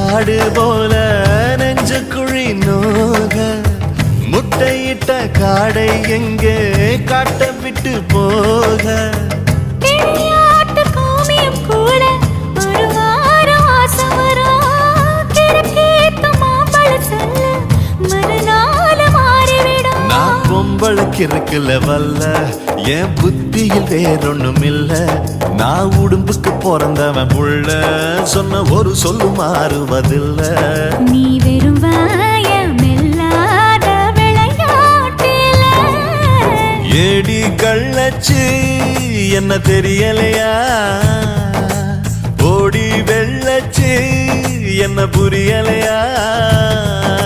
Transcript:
காடு போல நெஞ்சு குழி நோக முட்டையிட்ட காடை எங்கே காட்ட விட்டு போக பொம்பளுக்கு இருக்குல்ல வல்ல என் புத்தியில் வேறொன்னும் இல்ல நான் உடும்புக்கு பிறந்தவன் புள்ள சொன்ன ஒரு சொல்லு மாறுவதில்ல நீ வெறும் வாயமில்லாத விளையாட்டில ஏடி கள்ளச்சு என்ன தெரியலையா ஓடி வெள்ளச்சு என்ன புரியலையா